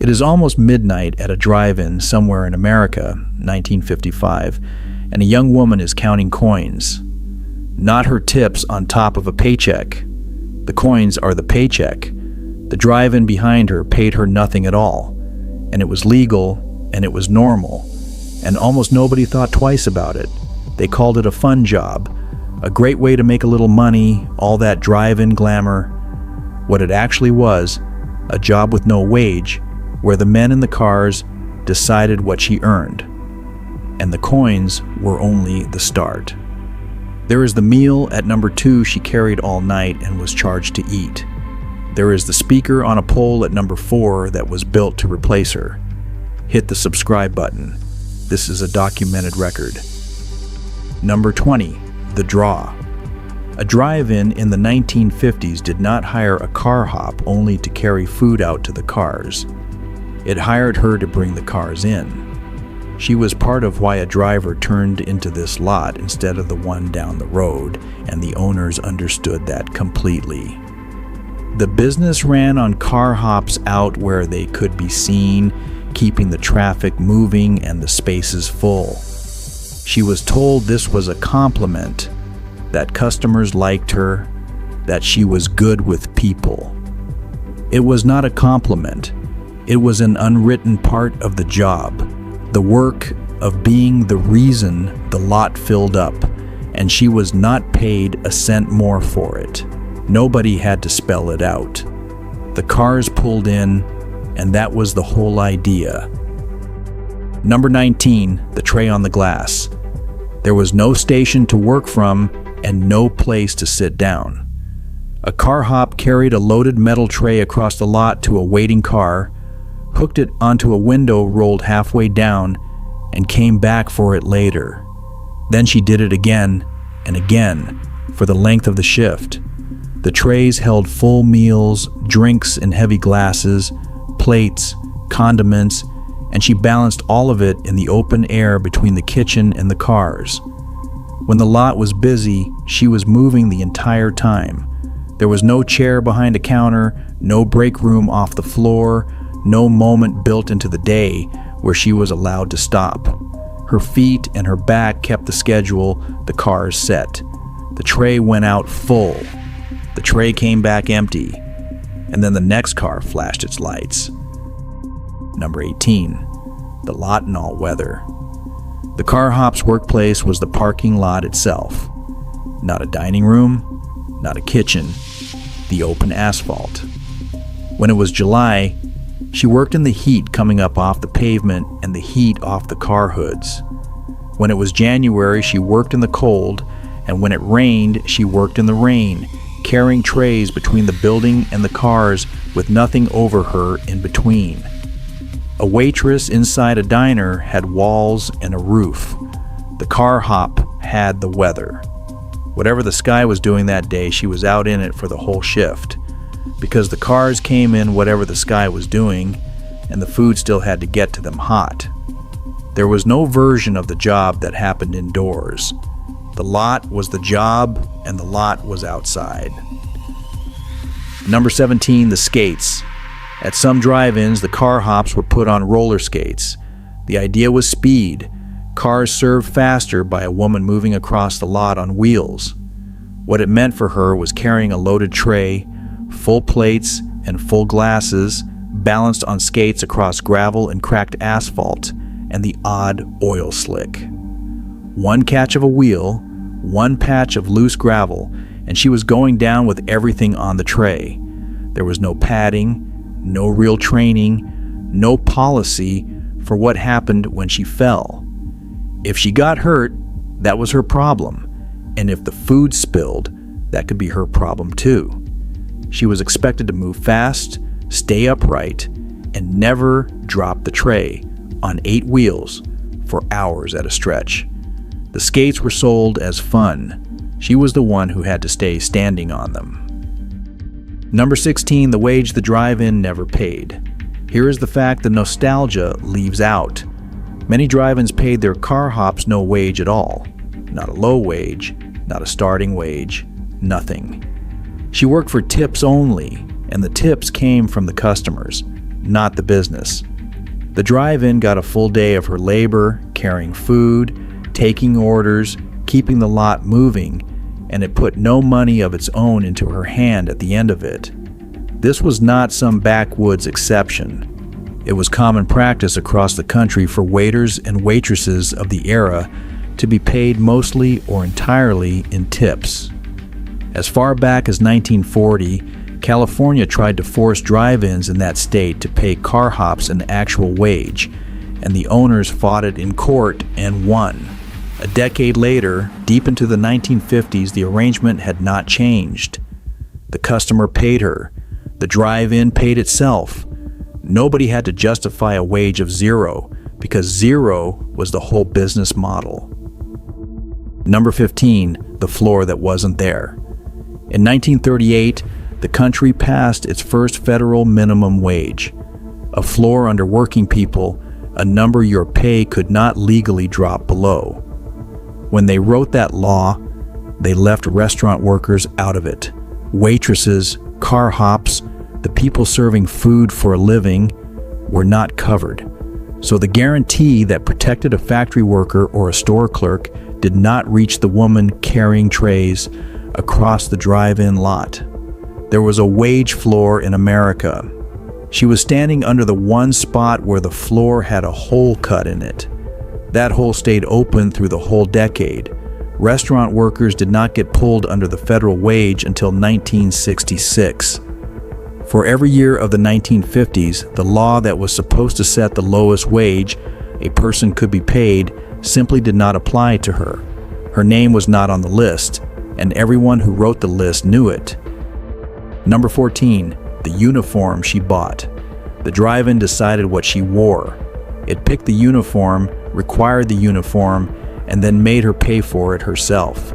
It is almost midnight at a drive-in somewhere in America, 1955, and a young woman is counting coins. Not her tips on top of a paycheck. The coins are the paycheck. The drive-in behind her paid her nothing at all, and it was legal, and it was normal, and almost nobody thought twice about it. They called it a fun job, a great way to make a little money, all that drive-in glamour. What it actually was, a job with no wage, where the men in the cars decided what she earned, and the coins were only the start. There is the meal at number 2 she carried all night and was charged to eat. There is the speaker on a pole at number 4 that was built to replace her. Hit the subscribe button. This is a documented record. Number 20, the draw. A drive-in in the 1950s did not hire a car hop only to carry food out to the cars. It hired her to bring the cars in. She was part of why a driver turned into this lot instead of the one down the road, and the owners understood that completely. The business ran on car hops out where they could be seen, keeping the traffic moving and the spaces full. She was told this was a compliment, that customers liked her, that she was good with people. It was not a compliment. It was an unwritten part of the job, the work of being the reason the lot filled up, and she was not paid a cent more for it. Nobody had to spell it out. The cars pulled in, and that was the whole idea. Number 19, the tray on the glass. There was no station to work from and no place to sit down. A car hop carried a loaded metal tray across the lot to a waiting car, hooked it onto a window rolled halfway down, and came back for it later. Then she did it again and again for the length of the shift. The trays held full meals, drinks in heavy glasses, plates, condiments, and she balanced all of it in the open air between the kitchen and the cars. When the lot was busy, she was moving the entire time. There was no chair behind a counter, no break room off the floor, no moment built into the day where she was allowed to stop. Her feet and her back kept the schedule, the cars set. The tray went out full. The tray came back empty. And then the next car flashed its lights. Number 18, the lot in all weather. The car hop's workplace was the parking lot itself. Not a dining room, not a kitchen, the open asphalt. When it was July, she worked in the heat coming up off the pavement and the heat off the car hoods. When it was January, she worked in the cold, and when it rained, she worked in the rain, carrying trays between the building and the cars with nothing over her in between. A waitress inside a diner had walls and a roof. The car hop had the weather. Whatever the sky was doing that day, she was out in it for the whole shift. Because the cars came in whatever the sky was doing, and the food still had to get to them hot. There was no version of the job that happened indoors. The lot was the job, and the lot was outside. Number 17, the skates. At some drive-ins, the car hops were put on roller skates. The idea was speed. Cars served faster by a woman moving across the lot on wheels. What it meant for her was carrying a loaded tray, full plates, and full glasses, balanced on skates across gravel and cracked asphalt, and the odd oil slick. One catch of a wheel, one patch of loose gravel, and she was going down with everything on the tray. There was no padding, no real training, no policy for what happened when she fell. If she got hurt, that was her problem, and if the food spilled, that could be her problem too. She was expected to move fast, stay upright, and never drop the tray on 8 wheels for hours at a stretch. The skates were sold as fun. She was the one who had to stay standing on them. Number 16, the wage the drive-in never paid. Here is the fact the nostalgia leaves out. Many drive-ins paid their car hops no wage at all. Not a low wage, not a starting wage, nothing. She worked for tips only, and the tips came from the customers, not the business. The drive-in got a full day of her labor, carrying food, taking orders, keeping the lot moving, and it put no money of its own into her hand at the end of it. This was not some backwoods exception. It was common practice across the country for waiters and waitresses of the era to be paid mostly or entirely in tips. As far back as 1940, California tried to force drive-ins in that state to pay carhops an actual wage, and the owners fought it in court and won. A decade later, deep into the 1950s, the arrangement had not changed. The customer paid her. The drive-in paid itself. Nobody had to justify a wage of zero, because zero was the whole business model. Number 15, the floor that wasn't there. In 1938, the country passed its first federal minimum wage, a floor under working people, a number your pay could not legally drop below. When they wrote that law, they left restaurant workers out of it. Waitresses, car hops, the people serving food for a living were not covered. So the guarantee that protected a factory worker or a store clerk did not reach the woman carrying trays across the drive-in lot. There was a wage floor in America. She was standing under the one spot where the floor had a hole cut in it. That hole stayed open through the whole decade. Restaurant workers did not get pulled under the federal wage until 1966. For every year of the 1950s, the law that was supposed to set the lowest wage a person could be paid simply did not apply to her. Her name was not on the list, and everyone who wrote the list knew it. Number 14, the uniform she bought. The drive-in decided what she wore. It picked the uniform, required the uniform, and then made her pay for it herself.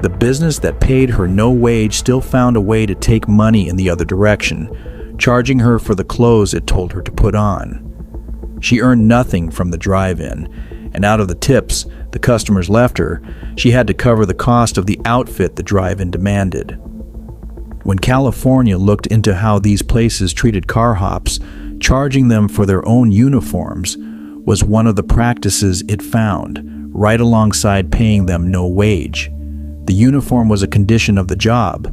The business that paid her no wage still found a way to take money in the other direction, charging her for the clothes it told her to put on. She earned nothing from the drive-in, and out of the tips the customers left her, she had to cover the cost of the outfit the drive-in demanded. When California looked into how these places treated car hops, charging them for their own uniforms was one of the practices it found, right alongside paying them no wage. The uniform was a condition of the job.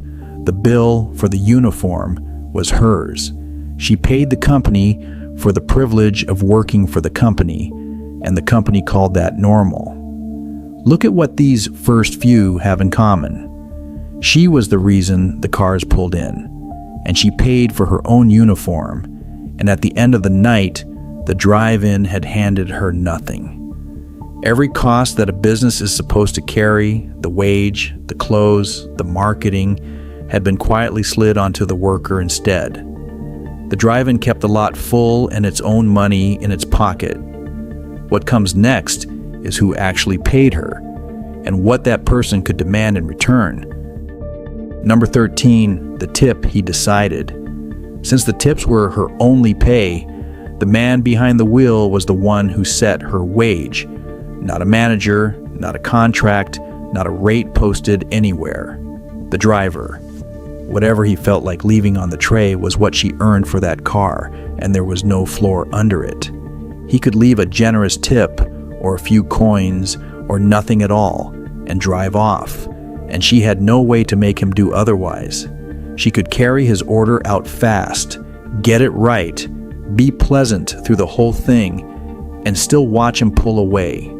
The bill for the uniform was hers. She paid the company for the privilege of working for the company, and the company called that normal. Look at what these first few have in common. She was the reason the cars pulled in, and she paid for her own uniform, and at the end of the night, the drive-in had handed her nothing. Every cost that a business is supposed to carry, the wage, the clothes, the marketing, had been quietly slid onto the worker instead. The drive-in kept the lot full and its own money in its pocket. What comes next is who actually paid her, and what that person could demand in return. Number 13, the tip he decided. Since the tips were her only pay, the man behind the wheel was the one who set her wage. Not a manager, not a contract, not a rate posted anywhere. The driver. Whatever he felt like leaving on the tray was what she earned for that car, and there was no floor under it. He could leave a generous tip, or a few coins, or nothing at all, and drive off, and she had no way to make him do otherwise. She could carry his order out fast, get it right, be pleasant through the whole thing, and still watch him pull away,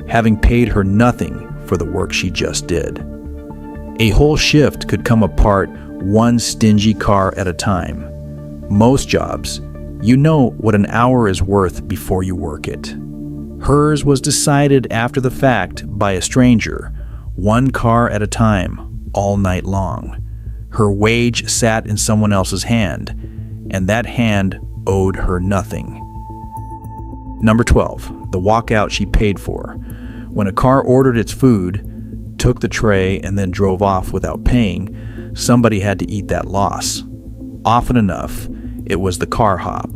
having paid her nothing for the work she just did. A whole shift could come apart one stingy car at a time. Most jobs, you know what an hour is worth before you work it. Hers was decided after the fact by a stranger, one car at a time, all night long. Her wage sat in someone else's hand, and that hand owed her nothing. Number 12, the walkout she paid for. When a car ordered its food, took the tray, and then drove off without paying, somebody had to eat that loss. Often enough, it was the car hop.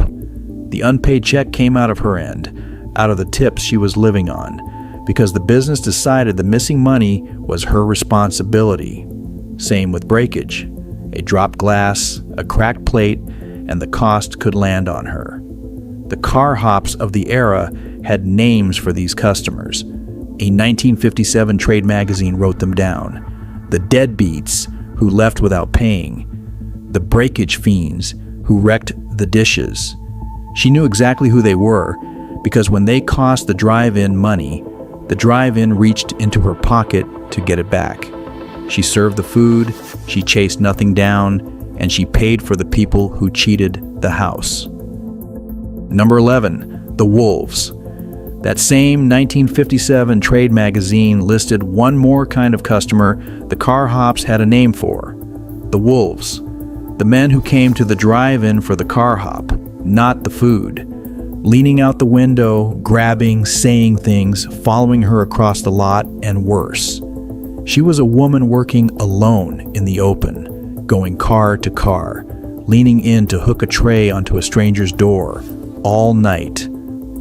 The unpaid check came out of her end, out of the tips she was living on, because the business decided the missing money was her responsibility. Same with breakage. A dropped glass, a cracked plate, and the cost could land on her. The carhops of the era had names for these customers. A 1957 trade magazine wrote them down. The deadbeats who left without paying. The breakage fiends who wrecked the dishes. She knew exactly who they were because when they cost the drive-in money, the drive-in reached into her pocket to get it back. She served the food, she chased nothing down, and she paid for the people who cheated the house. Number 11, the wolves. That same 1957 trade magazine listed one more kind of customer the carhops had a name for: the wolves. The men who came to the drive-in for the carhop, not the food. Leaning out the window, grabbing, saying things, following her across the lot, and worse. She was a woman working alone in the open, going car to car, leaning in to hook a tray onto a stranger's door, all night,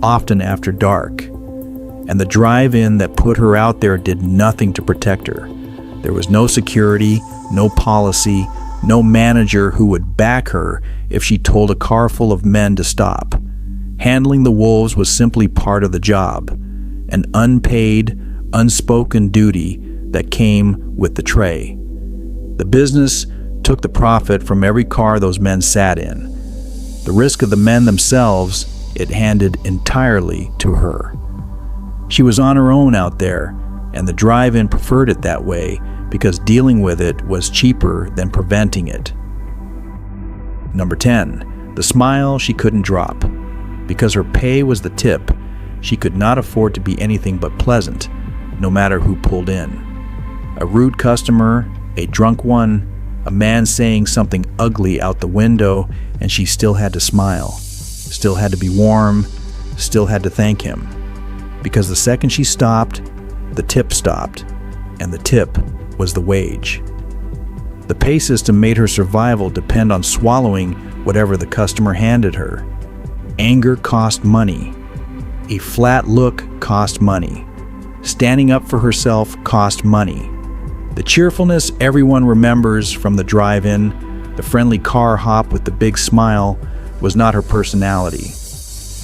often after dark. And the drive-in that put her out there did nothing to protect her. There was no security, no policy, no manager who would back her if she told a car full of men to stop. Handling the wolves was simply part of the job, an unpaid, unspoken duty that came with the tray. The business took the profit from every car those men sat in. The risk of the men themselves, it handed entirely to her. She was on her own out there, and the drive-in preferred it that way because dealing with it was cheaper than preventing it. Number 10, the smile she couldn't drop. Because her pay was the tip, she could not afford to be anything but pleasant, no matter who pulled in. A rude customer, a drunk one, a man saying something ugly out the window, and she still had to smile, still had to be warm, still had to thank him. Because the second she stopped, the tip stopped, and the tip was the wage. The pay system made her survival depend on swallowing whatever the customer handed her. Anger cost money. A flat look cost money. Standing up for herself cost money. The cheerfulness everyone remembers from the drive-in, the friendly car hop with the big smile, was not her personality.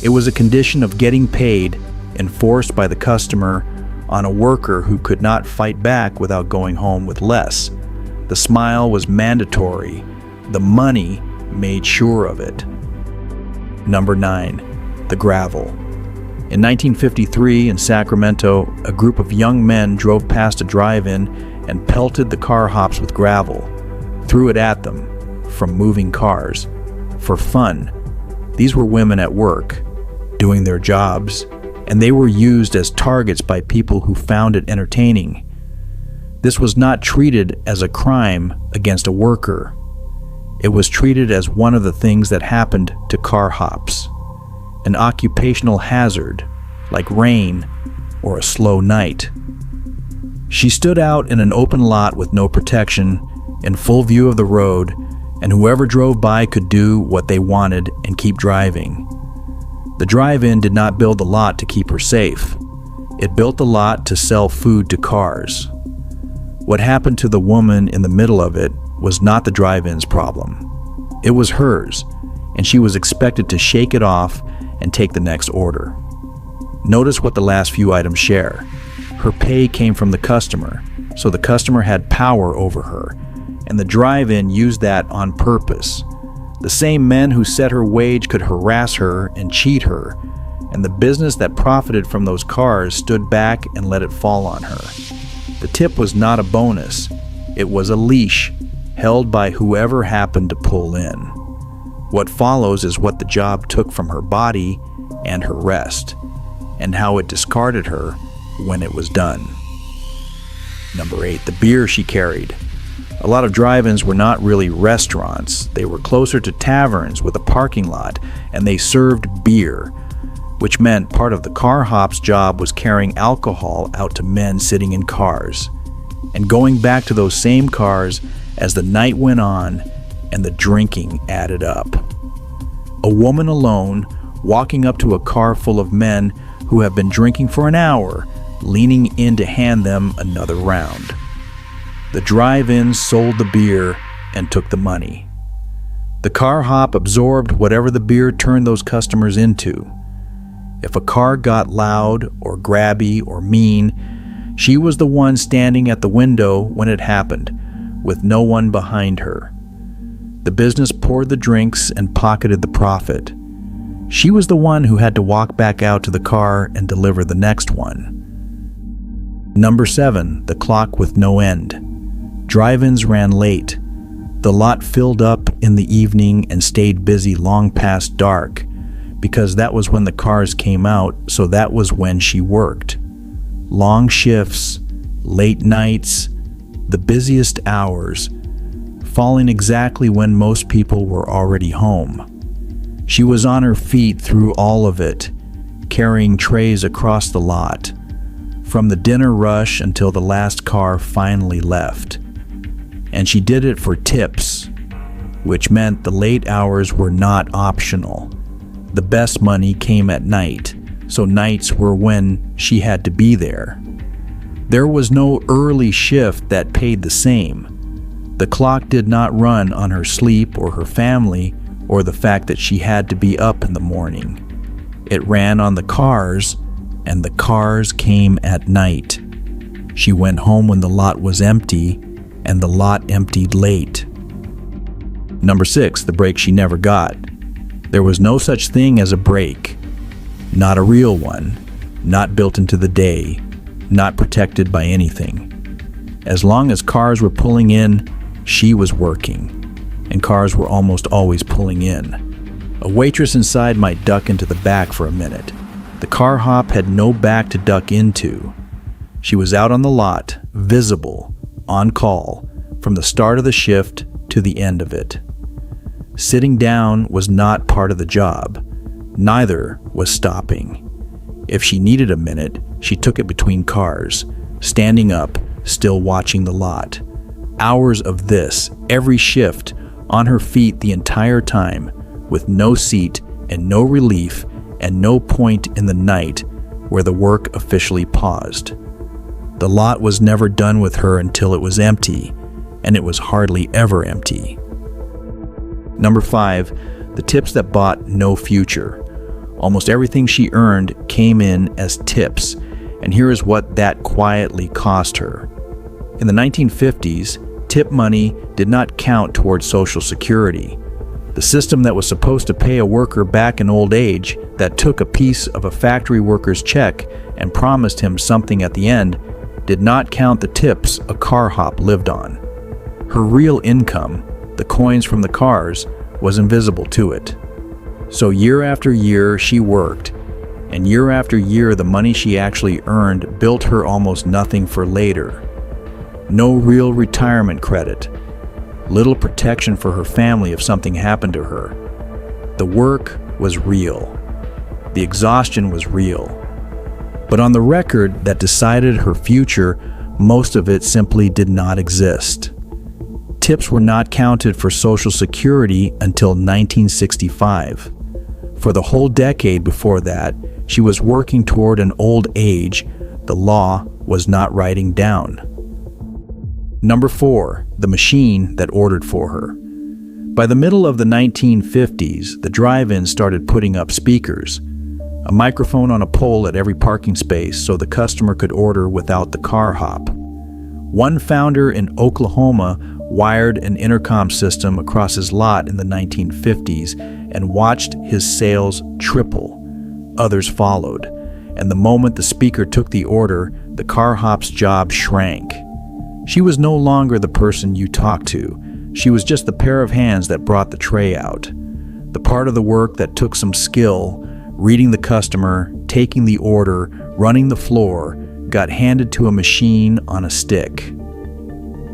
It was a condition of getting paid, enforced by the customer on a worker who could not fight back without going home with less. The smile was mandatory. The money made sure of it. Number 9, the gravel. In 1953 in Sacramento, a group of young men drove past a drive-in and pelted the car hops with gravel, threw it at them from moving cars. For fun. These were women at work, doing their jobs, and they were used as targets by people who found it entertaining. This was not treated as a crime against a worker. It was treated as one of the things that happened to car hops, an occupational hazard, like rain or a slow night. She stood out in an open lot with no protection, in full view of the road, and whoever drove by could do what they wanted and keep driving. The drive-in did not build the lot to keep her safe. It built the lot to sell food to cars. What happened to the woman in the middle of it was not the drive-in's problem. It was hers, and she was expected to shake it off and take the next order. Notice what the last few items share. Her pay came from the customer, so the customer had power over her, and the drive-in used that on purpose. The same men who set her wage could harass her and cheat her, and the business that profited from those cars stood back and let it fall on her. The tip was not a bonus, it was a leash held by whoever happened to pull in. What follows is what the job took from her body and her rest, and how it discarded her when it was done. Number 8, the beer she carried. A lot of drive-ins were not really restaurants. They were closer to taverns with a parking lot, and they served beer, which meant part of the car hop's job was carrying alcohol out to men sitting in cars, and going back to those same cars as the night went on and the drinking added up. A woman alone, walking up to a car full of men who have been drinking for an hour, leaning in to hand them another round. The drive-in sold the beer and took the money. The car hop absorbed whatever the beer turned those customers into. If a car got loud or grabby or mean, she was the one standing at the window when it happened, with no one behind her. The business poured the drinks and pocketed the profit. She was the one who had to walk back out to the car and deliver the next one. Number 7, the clock with no end. Drive-ins ran late. The lot filled up in the evening and stayed busy long past dark, because that was when the cars came out, so that was when she worked. Long shifts, late nights, the busiest hours, falling exactly when most people were already home. She was on her feet through all of it, carrying trays across the lot, from the dinner rush until the last car finally left. And she did it for tips, which meant the late hours were not optional. The best money came at night, so nights were when she had to be there. There was no early shift that paid the same. The clock did not run on her sleep or her family or the fact that she had to be up in the morning. It ran on the cars, and the cars came at night. She went home when the lot was empty, and the lot emptied late. Number 6, the break she never got. There was no such thing as a break. Not a real one, not built into the day, not protected by anything. As long as cars were pulling in, she was working, and cars were almost always pulling in. A waitress inside might duck into the back for a minute. The car hop had no back to duck into. She was out on the lot, visible, on call, from the start of the shift to the end of it. Sitting down was not part of the job. Neither was stopping. If she needed a minute, she took it between cars, standing up, still watching the lot. Hours of this, every shift, on her feet the entire time, with no seat and no relief and no point in the night where the work officially paused. The lot was never done with her until it was empty, and it was hardly ever empty. Number 5, the tips that bought no future. Almost everything she earned came in as tips, and here is what that quietly cost her. In the 1950s, tip money did not count towards Social Security. The system that was supposed to pay a worker back in old age, that took a piece of a factory worker's check and promised him something at the end, did not count the tips a car hop lived on. Her real income, the coins from the cars, was invisible to it. So year after year she worked, and year after year the money she actually earned built her almost nothing for later. No real retirement credit, little protection for her family if something happened to her. The work was real. The exhaustion was real. But on the record that decided her future, most of it simply did not exist. Tips were not counted for Social Security until 1965. For the whole decade before that, she was working toward an old age the law was not writing down. Number 4, the machine that ordered for her. By the middle of the 1950s, the drive-ins started putting up speakers, a microphone on a pole at every parking space so the customer could order without the car hop. One founder in Oklahoma wired an intercom system across his lot in the 1950s and watched his sales triple. Others followed, and the moment the speaker took the order, the car hop's job shrank. She was no longer the person you talked to. She was just the pair of hands that brought the tray out. The part of the work that took some skill, reading the customer, taking the order, running the floor, got handed to a machine on a stick.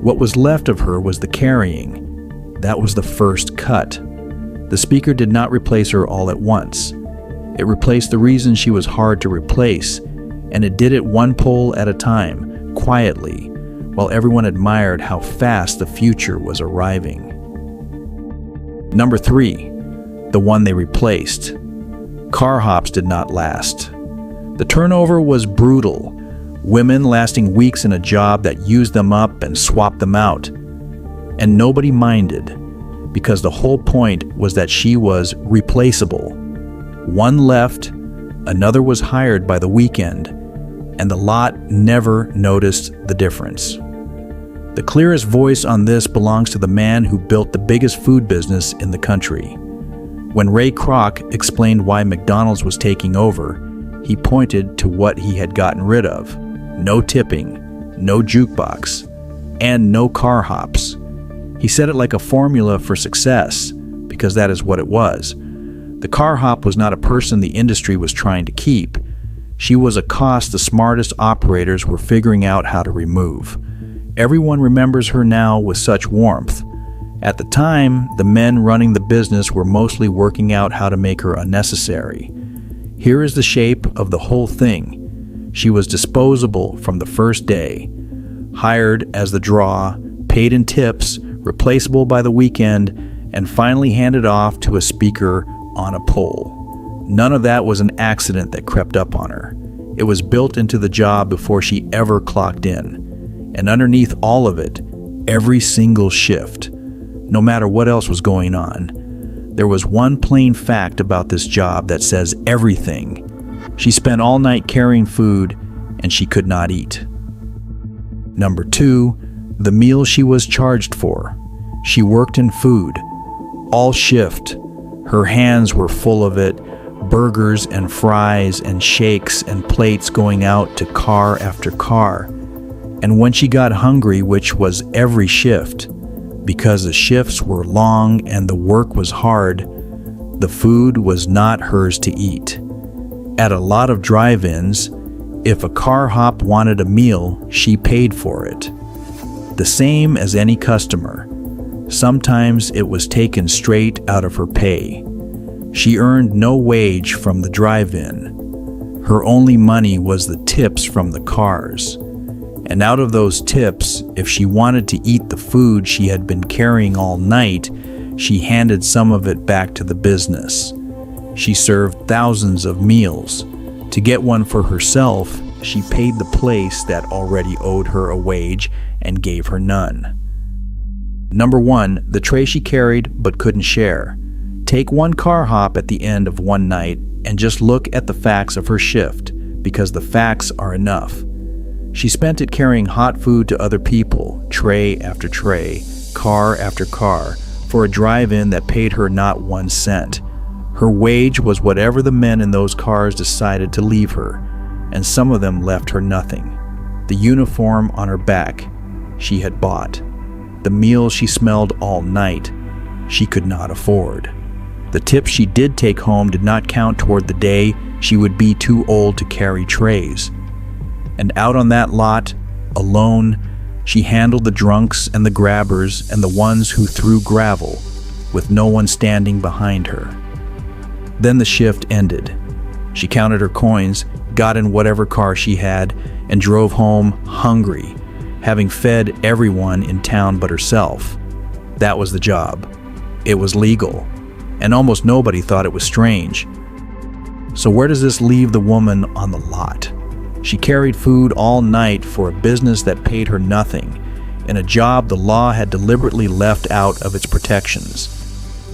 What was left of her was the carrying. That was the first cut. The speaker did not replace her all at once. It replaced the reason she was hard to replace, and it did it one pole at a time, quietly, while everyone admired how fast the future was arriving. Number 3, the one they replaced. Car hops did not last. The turnover was brutal. Women lasting weeks in a job that used them up and swapped them out. And nobody minded. because the whole point was that she was replaceable. One left, another was hired by the weekend, and the lot never noticed the difference. The clearest voice on this belongs to the man who built the biggest food business in the country. When Ray Kroc explained why McDonald's was taking over, he pointed to what he had gotten rid of: no tipping, no jukebox, and no car hops. He said it like a formula for success, because that is what it was. The car hop was not a person the industry was trying to keep. She was a cost the smartest operators were figuring out how to remove. Everyone remembers her now with such warmth. At the time, the men running the business were mostly working out how to make her unnecessary. Here is the shape of the whole thing. She was disposable from the first day, hired as the draw, paid in tips, replaceable by the weekend, and finally handed off to a speaker on a pole. None of that was an accident that crept up on her. It was built into the job before she ever clocked in. And underneath all of it, every single shift, no matter what else was going on, there was one plain fact about this job that says everything. She spent all night carrying food, and she could not eat. Number 2, the meal she was charged for. She worked in food, all shift. Her hands were full of it, burgers and fries and shakes and plates going out to car after car. And when she got hungry, which was every shift, because the shifts were long and the work was hard, the food was not hers to eat. At a lot of drive-ins, if a car hop wanted a meal, she paid for it. The same as any customer. Sometimes it was taken straight out of her pay. She earned no wage from the drive-in. Her only money was the tips from the cars. And out of those tips, if she wanted to eat the food she had been carrying all night, she handed some of it back to the business. She served thousands of meals. To get one for herself, she paid the place that already owed her a wage and gave her none. Number 1, the tray she carried but couldn't share. Take one car hop at the end of one night and just look at the facts of her shift, because the facts are enough. She spent it carrying hot food to other people, tray after tray, car after car, for a drive-in that paid her not 1 cent. Her wage was whatever the men in those cars decided to leave her, and some of them left her nothing. The uniform on her back she had bought. The meal she smelled all night she could not afford. The tips she did take home did not count toward the day she would be too old to carry trays. And out on that lot, alone, she handled the drunks and the grabbers and the ones who threw gravel, with no one standing behind her. Then the shift ended. She counted her coins, got in whatever car she had, and drove home hungry, having fed everyone in town but herself. That was the job. It was legal, and almost nobody thought it was strange. So where does this leave the woman on the lot? She carried food all night for a business that paid her nothing, in a job the law had deliberately left out of its protections.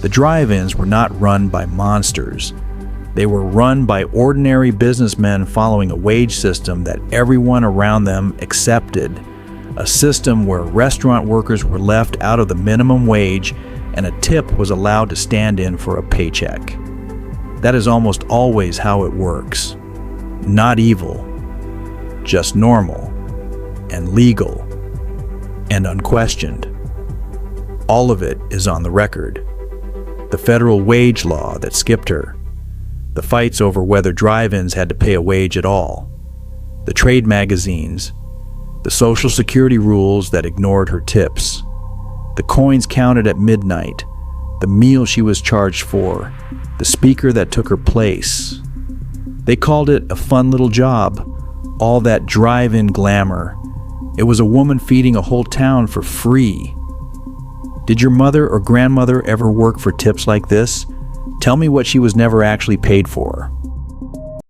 The drive-ins were not run by monsters. They were run by ordinary businessmen following a wage system that everyone around them accepted, a system where restaurant workers were left out of the minimum wage and a tip was allowed to stand in for a paycheck. That is almost always how it works. Not evil, just normal and legal and unquestioned. All of it is on the record. The federal wage law that skipped her, the fights over whether drive-ins had to pay a wage at all, the trade magazines, the Social Security rules that ignored her tips, the coins counted at midnight, the meal she was charged for, the speaker that took her place. They called it a fun little job, all that drive-in glamour. It was a woman feeding a whole town for free. Did your mother or grandmother ever work for tips like this? Tell me what she was never actually paid for.